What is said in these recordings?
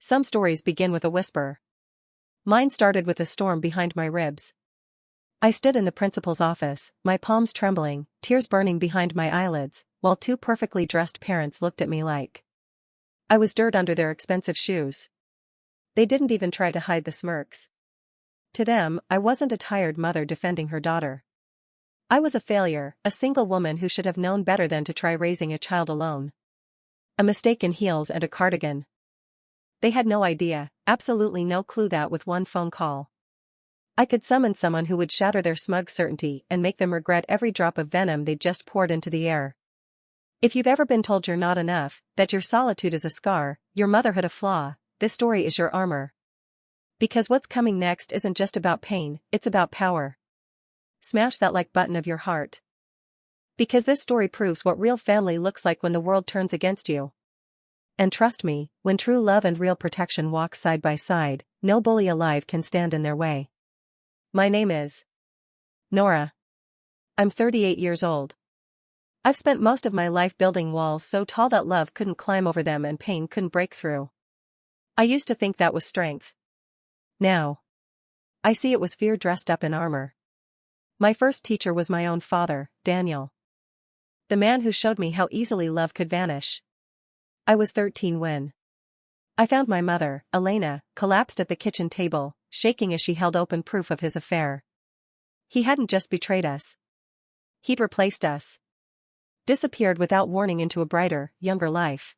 Some stories begin with a whisper. Mine started with a storm behind my ribs. I stood in the principal's office, my palms trembling, tears burning behind my eyelids, while two perfectly dressed parents looked at me like I was dirt under their expensive shoes. They didn't even try to hide the smirks. To them, I wasn't a tired mother defending her daughter. I was a failure, a single woman who should have known better than to try raising a child alone. A mistake in heels and a cardigan. They had no idea, absolutely no clue that with one phone call, I could summon someone who would shatter their smug certainty and make them regret every drop of venom they'd just poured into the air. If you've ever been told you're not enough, that your solitude is a scar, your motherhood a flaw, this story is your armor. Because what's coming next isn't just about pain, it's about power. Smash that like button of your heart. Because this story proves what real family looks like when the world turns against you. And trust me, when true love and real protection walk side by side, no bully alive can stand in their way. My name is Nora. I'm 38 years old. I've spent most of my life building walls so tall that love couldn't climb over them and pain couldn't break through. I used to think that was strength. Now I see it was fear dressed up in armor. My first teacher was my own father, Daniel. The man who showed me how easily love could vanish. I was 13 when I found my mother, Elena, collapsed at the kitchen table, shaking as she held open proof of his affair. He hadn't just betrayed us. He'd replaced us. Disappeared without warning into a brighter, younger life.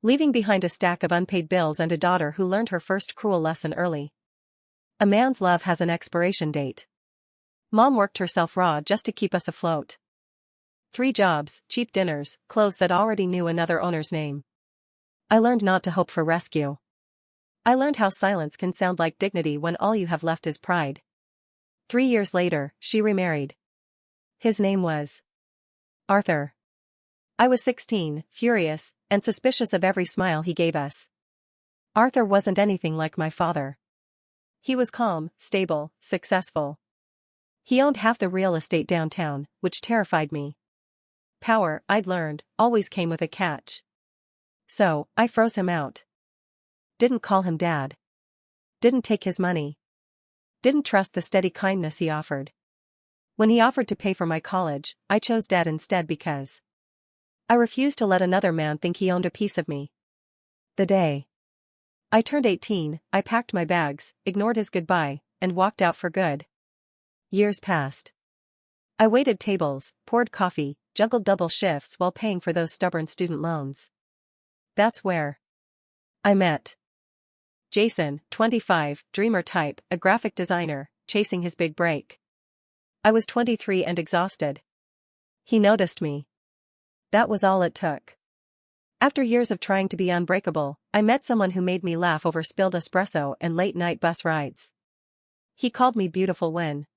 Leaving behind a stack of unpaid bills and a daughter who learned her first cruel lesson early. A man's love has an expiration date. Mom worked herself raw just to keep us afloat. 3 jobs, cheap dinners, clothes that already knew another owner's name. I learned not to hope for rescue. I learned how silence can sound like dignity when all you have left is pride. 3 years later, she remarried. His name was Arthur. I was 16, furious, and suspicious of every smile he gave us. Arthur wasn't anything like my father. He was calm, stable, successful. He owned half the real estate downtown, which terrified me. Power, I'd learned, always came with a catch. So, I froze him out. Didn't call him dad. Didn't take his money. Didn't trust the steady kindness he offered. When he offered to pay for my college, I chose dad instead because I refused to let another man think he owned a piece of me. The day I turned 18, I packed my bags, ignored his goodbye, and walked out for good. Years passed. I waited tables, poured coffee, juggled double shifts while paying for those stubborn student loans. That's where I met Jason, 25, dreamer type, a graphic designer, chasing his big break. I was 23 and exhausted. He noticed me. That was all it took. After years of trying to be unbreakable, I met someone who made me laugh over spilled espresso and late-night bus rides. He called me beautiful when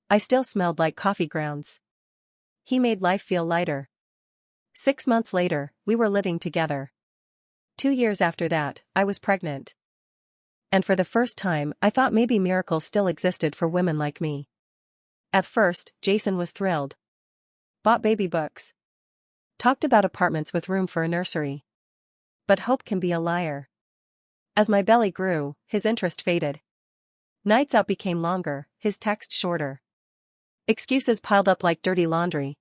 I still smelled like coffee grounds. He made life feel lighter. 6 months later, we were living together. 2 years after that, I was pregnant. And for the first time, I thought maybe miracles still existed for women like me. At first, Jason was thrilled. Bought baby books. Talked about apartments with room for a nursery. But hope can be a liar. As my belly grew, his interest faded. Nights out became longer, his texts shorter. Excuses piled up like dirty laundry.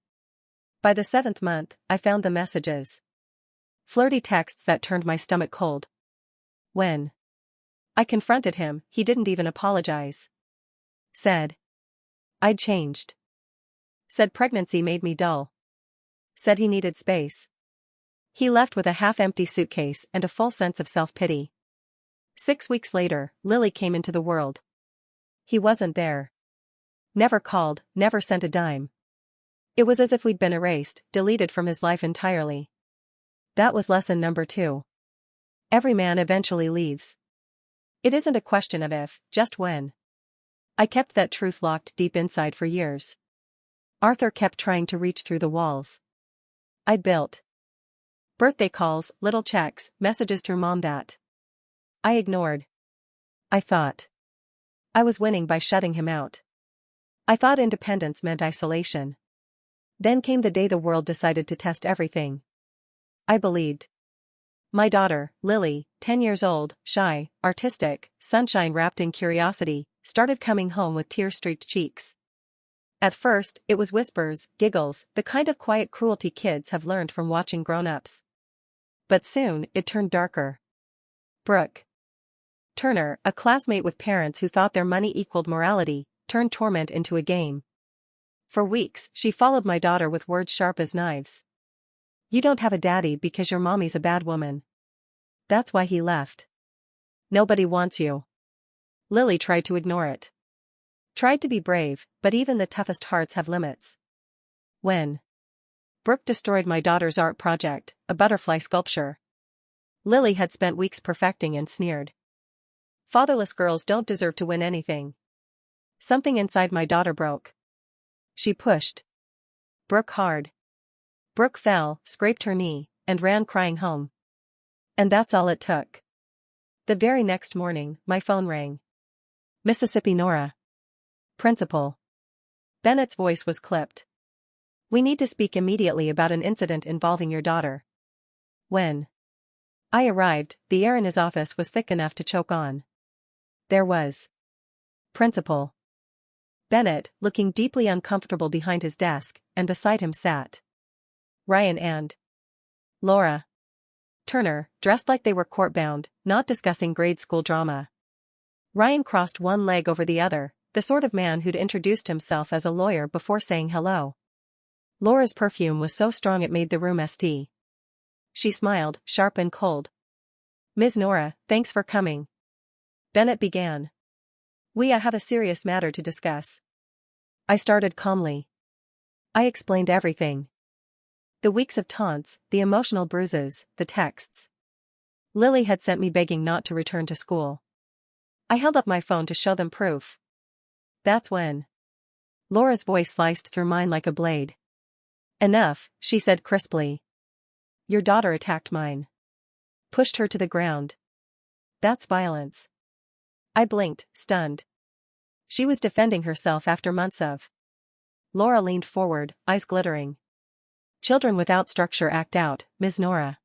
By the 7th month, I found the messages. Flirty texts that turned my stomach cold. When I confronted him, he didn't even apologize. Said I'd changed. Said pregnancy made me dull. Said he needed space. He left with a half-empty suitcase and a full sense of self-pity. 6 weeks later, Lily came into the world. He wasn't there. Never called, never sent a dime. It was as if we'd been erased, deleted from his life entirely. That was lesson number 2. Every man eventually leaves. It isn't a question of if, just when. I kept that truth locked deep inside for years. Arthur kept trying to reach through the walls I'd built. Birthday calls, little checks, messages through mom that I ignored. I thought I was winning by shutting him out. I thought independence meant isolation. Then came the day the world decided to test everything I believed. My daughter, Lily, 10 years old, shy, artistic, sunshine wrapped in curiosity, started coming home with tear-streaked cheeks. At first, it was whispers, giggles, the kind of quiet cruelty kids have learned from watching grown-ups. But soon, it turned darker. Brooke Turner, a classmate with parents who thought their money equaled morality, turned torment into a game. For weeks, she followed my daughter with words sharp as knives. "You don't have a daddy because your mommy's a bad woman. That's why he left. Nobody wants you." Lily tried to ignore it. Tried to be brave, but even the toughest hearts have limits. When Brooke destroyed my daughter's art project, a butterfly sculpture Lily had spent weeks perfecting, and sneered, "Fatherless girls don't deserve to win anything." Something inside my daughter broke. She pushed Brooke hard. Brooke fell, scraped her knee, and ran crying home. And that's all it took. The very next morning, my phone rang. "Mississippi Nora." "Principal." Bennett's voice was clipped. "We need to speak immediately about an incident involving your daughter." When I arrived, the air in his office was thick enough to choke on. There was Principal Bennett, looking deeply uncomfortable behind his desk, and beside him sat Ryan and Laura Turner, dressed like they were court-bound, not discussing grade school drama. Ryan crossed one leg over the other, the sort of man who'd introduced himself as a lawyer before saying hello. Laura's perfume was so strong it made the room st. She smiled, sharp and cold. "Ms. Nora, thanks for coming." Bennett began. "We have a serious matter to discuss." I started calmly. I explained everything. The weeks of taunts, the emotional bruises, the texts. Lily had sent me begging not to return to school. I held up my phone to show them proof. That's when Laura's voice sliced through mine like a blade. "Enough," she said crisply. "Your daughter attacked mine. Pushed her to the ground. That's violence." I blinked, stunned. She was defending herself after months of. Laura leaned forward, eyes glittering. "Children without structure act out, Ms. Nora.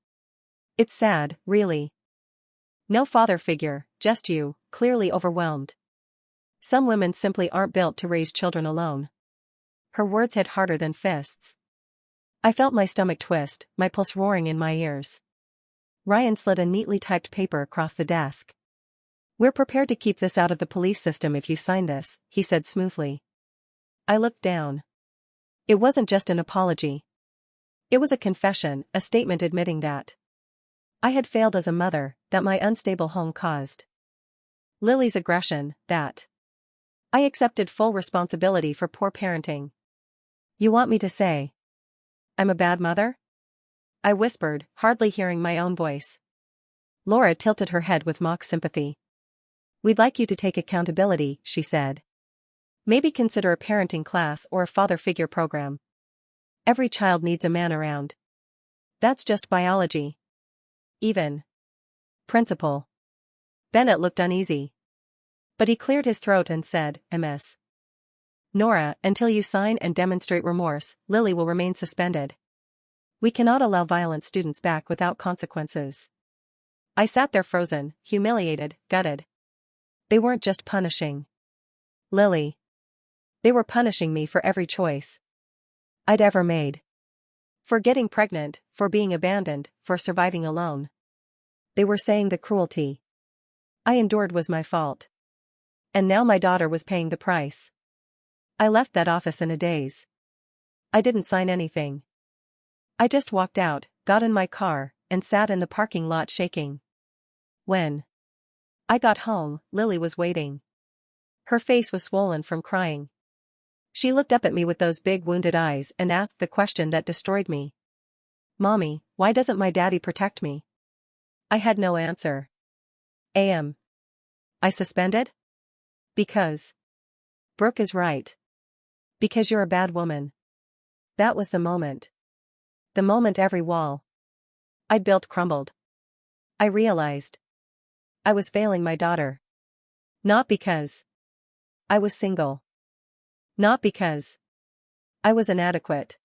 It's sad, really. No father figure, just you, clearly overwhelmed. Some women simply aren't built to raise children alone." Her words hit harder than fists. I felt my stomach twist, my pulse roaring in my ears. Ryan slid a neatly typed paper across the desk. "We're prepared to keep this out of the police system if you sign this," he said smoothly. I looked down. It wasn't just an apology. It was a confession, a statement admitting that I had failed as a mother, that my unstable home caused Lily's aggression, that I accepted full responsibility for poor parenting. "You want me to say I'm a bad mother?" I whispered, hardly hearing my own voice. Laura tilted her head with mock sympathy. "We'd like you to take accountability," she said. "Maybe consider a parenting class or a father figure program. Every child needs a man around. That's just biology." Even Principal Bennett looked uneasy. But he cleared his throat and said, "Ms. Nora, until you sign and demonstrate remorse, Lily will remain suspended. We cannot allow violent students back without consequences." I sat there frozen, humiliated, gutted. They weren't just punishing Lily. They were punishing me for every choice I'd ever made. For getting pregnant, for being abandoned, for surviving alone. They were saying the cruelty I endured was my fault. And now my daughter was paying the price. I left that office in a daze. I didn't sign anything. I just walked out, got in my car, and sat in the parking lot shaking. When I got home, Lily was waiting. Her face was swollen from crying. She looked up at me with those big wounded eyes and asked the question that destroyed me. "Mommy, why doesn't my daddy protect me?" I had no answer. Am I suspended? Because Brooke is right. Because you're a bad woman. That was the moment. The moment every wall I'd built crumbled. I realized I was failing my daughter. Not because I was single. Not because I was inadequate.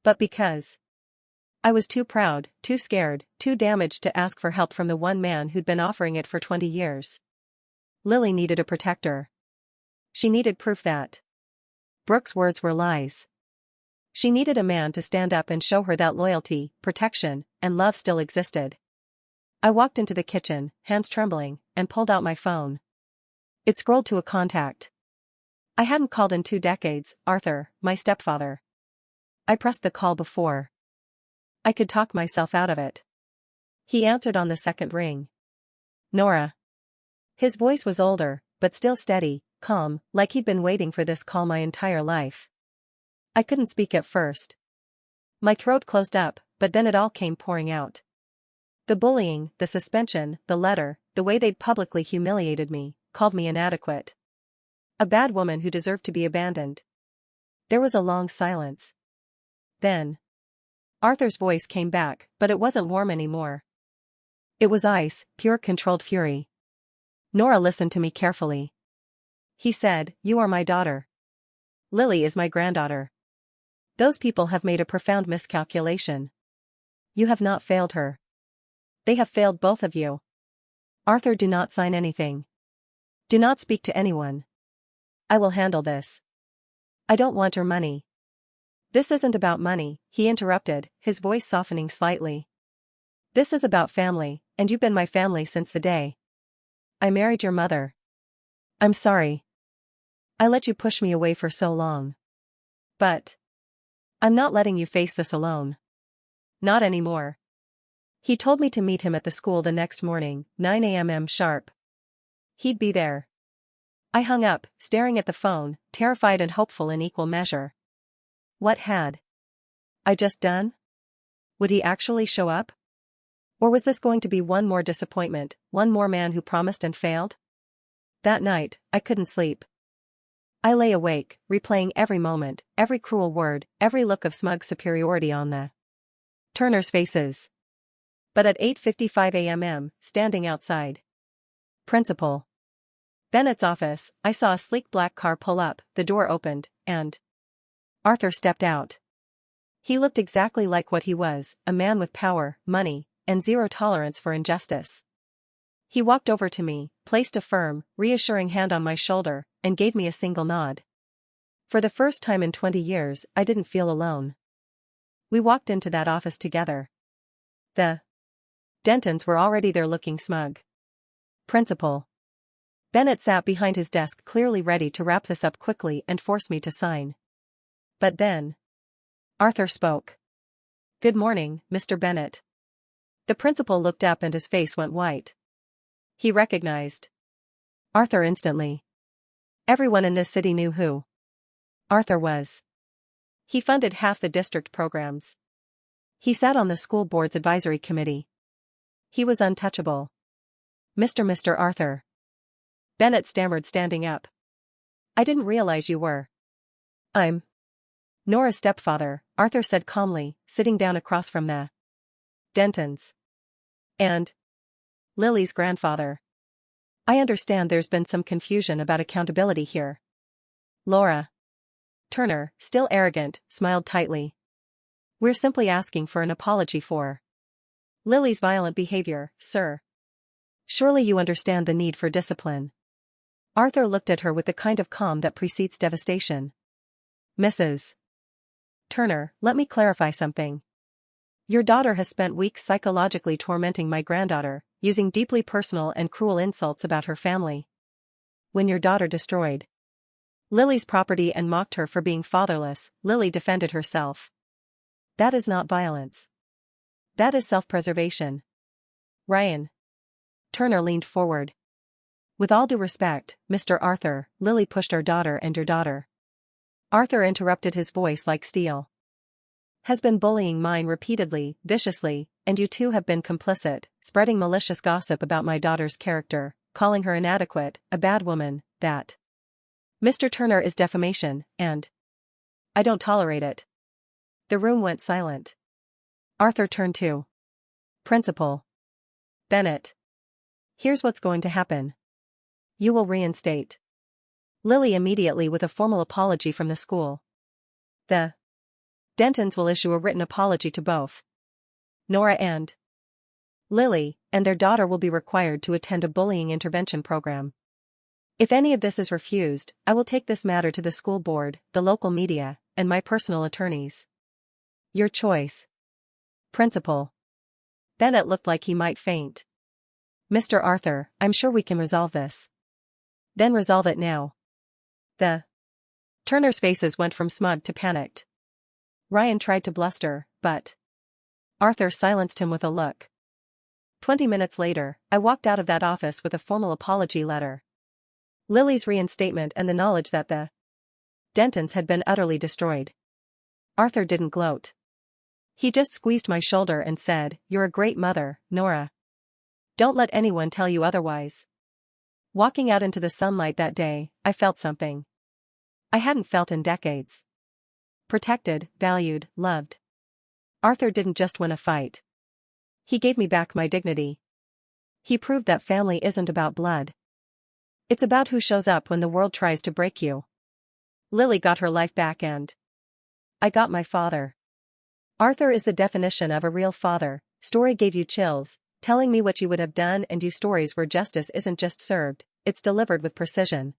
But because I was too proud, too scared, too damaged to ask for help from the one man who'd been offering it for 20 years. Lily needed a protector. She needed proof that Brooke's words were lies. She needed a man to stand up and show her that loyalty, protection, and love still existed. I walked into the kitchen, hands trembling, and pulled out my phone. It scrolled to a contact. I hadn't called in 2 decades, Arthur, my stepfather. I pressed the call before I could talk myself out of it. He answered on the second ring. Nora. His voice was older, but still steady, calm, like he'd been waiting for this call my entire life. I couldn't speak at first. My throat closed up, but then it all came pouring out. The bullying, the suspension, the letter, the way they'd publicly humiliated me, called me inadequate. A bad woman who deserved to be abandoned. There was a long silence. Then Arthur's voice came back, but it wasn't warm anymore. It was ice, pure controlled fury. Nora listened to me carefully. He said, "You are my daughter. Lily is my granddaughter. Those people have made a profound miscalculation. You have not failed her. They have failed both of you. Arthur, do not sign anything. Do not speak to anyone. I will handle this. I don't want your money." "This isn't about money," he interrupted, his voice softening slightly. "This is about family, and you've been my family since the day I married your mother. I'm sorry I let you push me away for so long. But I'm not letting you face this alone. Not anymore." He told me to meet him at the school the next morning, 9 a.m. sharp. He'd be there. I hung up, staring at the phone, terrified and hopeful in equal measure. What had I just done? Would he actually show up? Or was this going to be one more disappointment, one more man who promised and failed? That night, I couldn't sleep. I lay awake, replaying every moment, every cruel word, every look of smug superiority on the Turners' faces. But at 8:55 a.m., standing outside Principal Bennett's office, I saw a sleek black car pull up, the door opened, and Arthur stepped out. He looked exactly like what he was, a man with power, money, and zero tolerance for injustice. He walked over to me, placed a firm, reassuring hand on my shoulder, and gave me a single nod. For the first time in 20 years, I didn't feel alone. We walked into that office together. The Dentons were already there looking smug. Principal Bennett sat behind his desk, clearly ready to wrap this up quickly and force me to sign. But then Arthur spoke. "Good morning, Mr. Bennett." The principal looked up and his face went white. He recognized Arthur instantly. Everyone in this city knew who Arthur was. He funded half the district programs. He sat on the school board's advisory committee. He was untouchable. Mr. Arthur." Bennett stammered, standing up. "I didn't realize you were." "I'm Nora's stepfather," Arthur said calmly, sitting down across from the Dentons. "And Lily's grandfather. I understand there's been some confusion about accountability here." Laura Turner, still arrogant, smiled tightly. "We're simply asking for an apology for Lily's violent behavior, sir. Surely you understand the need for discipline." Arthur looked at her with the kind of calm that precedes devastation. "Mrs. Turner, let me clarify something. Your daughter has spent weeks psychologically tormenting my granddaughter, using deeply personal and cruel insults about her family. When your daughter destroyed Lily's property and mocked her for being fatherless, Lily defended herself. That is not violence. That is self-preservation." Ryan Turner leaned forward. "With all due respect, Mr. Arthur, Lily pushed our daughter and your daughter." Arthur interrupted, his voice like steel. "Has been bullying mine repeatedly, viciously, and you two have been complicit, spreading malicious gossip about my daughter's character, calling her inadequate, a bad woman, that Mr. Turner is defamation, and I don't tolerate it." The room went silent. Arthur turned to Principal Bennett. "Here's what's going to happen. You will reinstate Lily immediately with a formal apology from the school. The Dentons will issue a written apology to both Nora and Lily, and their daughter will be required to attend a bullying intervention program. If any of this is refused, I will take this matter to the school board, the local media, and my personal attorneys. Your choice. Principal. Bennett looked like he might faint. Mr. Arthur, I'm sure we can resolve this. Then resolve it now. The Turners' faces went from smug to panicked. Ryan tried to bluster, but Arthur silenced him with a look. 20 minutes later, I walked out of that office with a formal apology letter. Lily's reinstatement and the knowledge that the Dentons had been utterly destroyed. Arthur didn't gloat. He just squeezed my shoulder and said, "You're a great mother, Nora. Don't let anyone tell you otherwise." Walking out into the sunlight that day, I felt something I hadn't felt in decades. Protected, valued, loved. Arthur didn't just win a fight. He gave me back my dignity. He proved that family isn't about blood. It's about who shows up when the world tries to break you. Lily got her life back and I got my father. Arthur is the definition of a real father. Story gave you chills, telling me what you would have done, and you stories where justice isn't just served, it's delivered with precision.